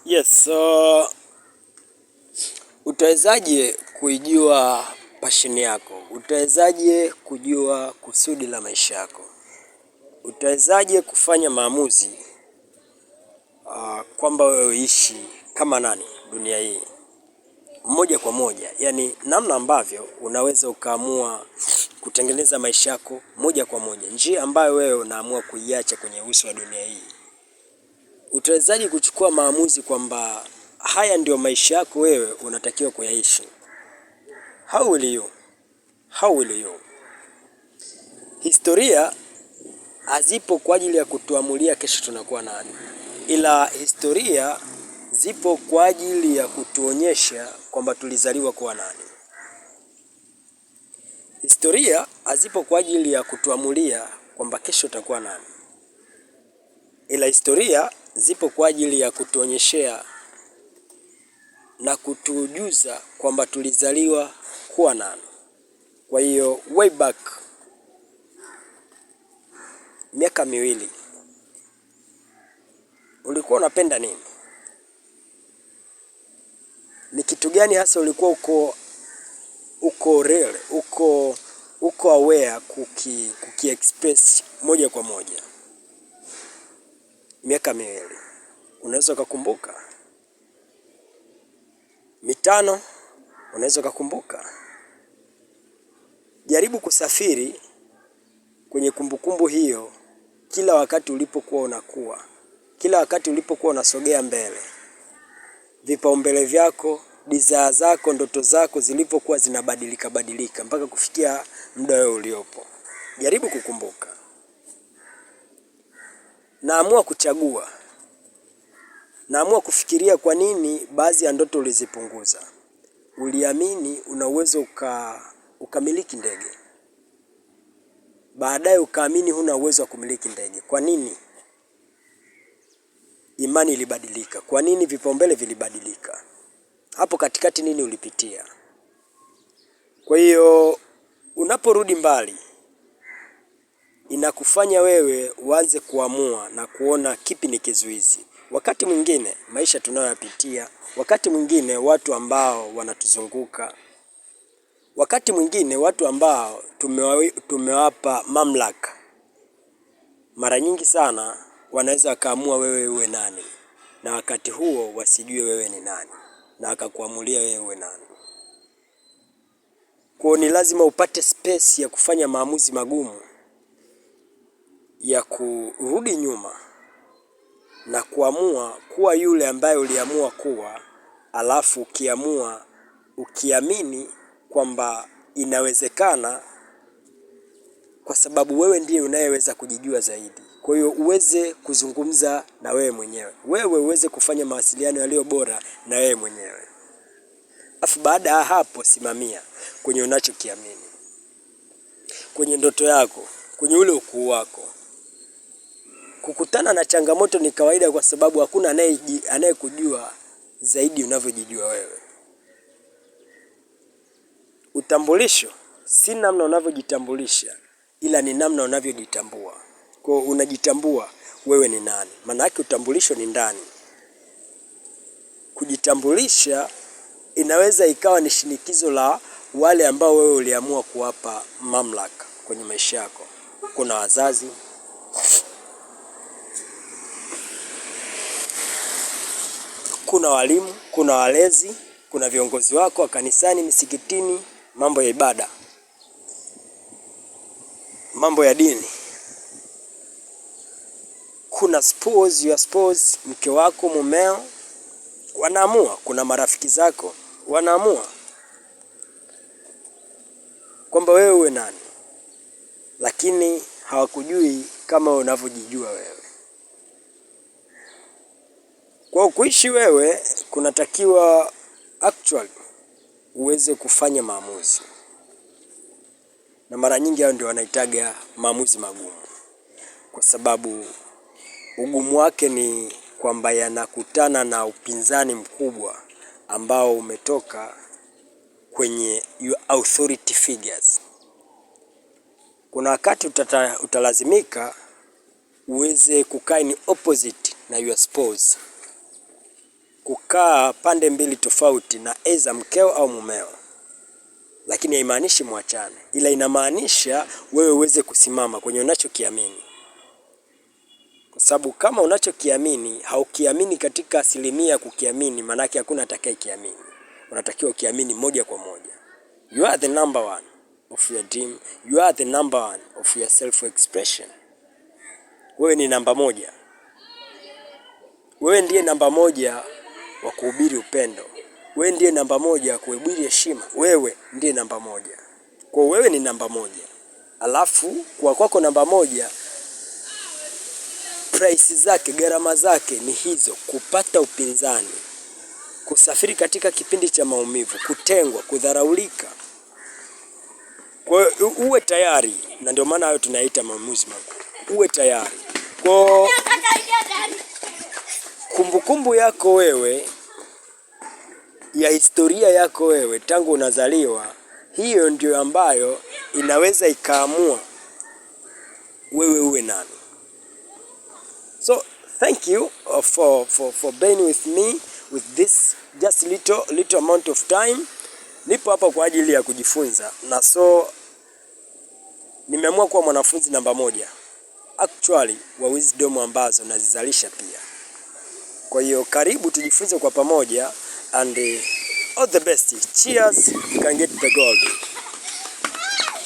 Yes, utawezaje kuijua passion yako? Utawezaje kujua kusudi la maisha yako? Utawezaje kufanya maamuzi kwamba wewe uishi kama nani dunia hii moja kwa moja, yaani namna ambavyo unaweza ukaamua kutengeneza maisha yako moja kwa moja, njia ambayo wewe unaamua kuiacha kwenye uso wa dunia hii. Utawezaje kuchukua maamuzi kwamba haya ndio maisha yako wewe unatakiwa kuyaishi? How will you? How will you? Historia hazipo kwa ajili ya kutuamulia kesho tunakuwa nani, ila historia zipo kwa ajili ya kutuonyesha kwamba tulizaliwa kuwa nani. Historia hazipo kwa ajili ya kutuamulia kwamba kesho utakuwa nani, ila historia zipo kwa ajili ya kutuonyeshea na kutujuza kwamba tulizaliwa kuwa nani. Kwa hiyo way back miaka miwili ulikuwa unapenda nini? Ni kitu gani hasa ulikuwa uko aware kuki express moja kwa moja? Miaka miwili unaweza kukumbuka? Mitano unaweza kukumbuka? Jaribu kusafiri kwenye kumbukumbu hiyo kila wakati ulipokuwa unakuwa, kila wakati ulipokuwa unasogea mbele, vipaumbele vyako, desire zako, ndoto zako zilipokuwa zinabadilika mpaka kufikia muda wewe uliopo. Jaribu kukumbuka. Naamua kuchagua. Naamua kufikiria kwa nini baadhi ya ndoto ulizipunguza. Uliamini una uwezo ukamiliki ndege, baadaye ukaamini huna uwezo wa kumiliki ndege. Kwa nini? Imani ilibadilika. Kwa nini? Vipaumbele vilibadilika. Hapo katikati nini ulipitia? Kwa hiyo unaporudi mbali, inakufanya wewe uanze kuamua na kuona kipi ni kizuizi. Wakati mwingine maisha tunayoyapitia, wakati mwingine watu ambao wanatuzunguka, wakati mwingine watu ambao tumewapa mamlaka, mara nyingi sana wanaweza wakaamua wewe uwe nani, na wakati huo wasijue wewe ni nani, na wakakuamulia wewe uwe nani. Kwa ni lazima upate space ya kufanya maamuzi magumu, ya kurudi nyuma na kuamua kuwa yule ambaye uliamua kuwa, alafu ukiamini kwamba inawezekana, kwa sababu wewe ndiye unayeweza kujijua zaidi. Kwa hiyo uweze kuzungumza na wewe mwenyewe, wewe uweze kufanya mawasiliano yaliyo bora na wewe mwenyewe. Afu baada ya hapo simamia kwenye unachokiamini, kwenye ndoto yako, kwenye ule ukuu wako. Kukutana na changamoto ni kawaida, kwa sababu hakuna anayekujua zaidi unavyojijua wewe. Utambulisho si namna unavyojitambulisha, ila ni namna unavyojitambua. Kwa hiyo unajitambua wewe ni nani. Maana yake utambulisho ni ndani. Kujitambulisha inaweza ikawa ni shinikizo la wale ambao wewe uliamua kuwapa mamlaka kwenye maisha yako. Kuna wazazi, kuna walimu, kuna walezi, kuna viongozi wako wa kanisani, misikitini, mambo ya ibada, mambo ya dini. Kuna your spouse, mke wako, mumeo, wanaamua. Kuna marafiki zako wanaamua kwamba wewe uwe nani, lakini hawakujui kama unavyojijua wewe. Kwa kuishi wewe kunatakiwa actually uweze kufanya maamuzi, na mara nyingi hao ndio wanaitaga maamuzi magumu, kwa sababu ugumu wake ni kwamba yanakutana na upinzani mkubwa ambao umetoka kwenye your authority figures. Kuna wakati utalazimika uweze kukaa ni opposite na your spouse. kukaa pande mbili tofauti na aidha mkeo au mumeo, lakini haimaanishi mwachane, ila inamaanisha wewe uweze kusimama kwenye unachokiamini, kwa sababu kama unachokiamini haukiamini katika asilimia kukiamini, manake hakuna atakayekiamini. Unatakiwa ukiamini moja kwa moja. You are the number one of your dream. You are the number one of your self expression. Wewe ni namba moja. Wewe ndiye namba moja wa kuhubiri upendo. Wewe ndiye namba moja wa kuhubiri heshima. Wewe ndiye namba moja. Kwa wewe ni namba moja. Alafu kwa kwako namba moja, price zake, gharama zake ni hizo: kupata upinzani, kusafiri katika kipindi cha maumivu, kutengwa, kudharaulika. Kwa hiyo uwe tayari, na ndio maana hayo tunaita maamuzi magumu. Uwe tayari. Kwa kumbukumbu yako wewe, ya historia yako wewe tangu unazaliwa, hiyo ndio ambayo inaweza ikaamua wewe uwe nani. So thank you for being with me with this just little amount of time. Nipo hapa kwa ajili ya kujifunza, na so nimeamua kuwa mwanafunzi namba moja actually wa wisdom ambazo nazizalisha pia. Kwa hiyo karibu tujifunze kwa pamoja, and all the best. Cheers, you can get the gold.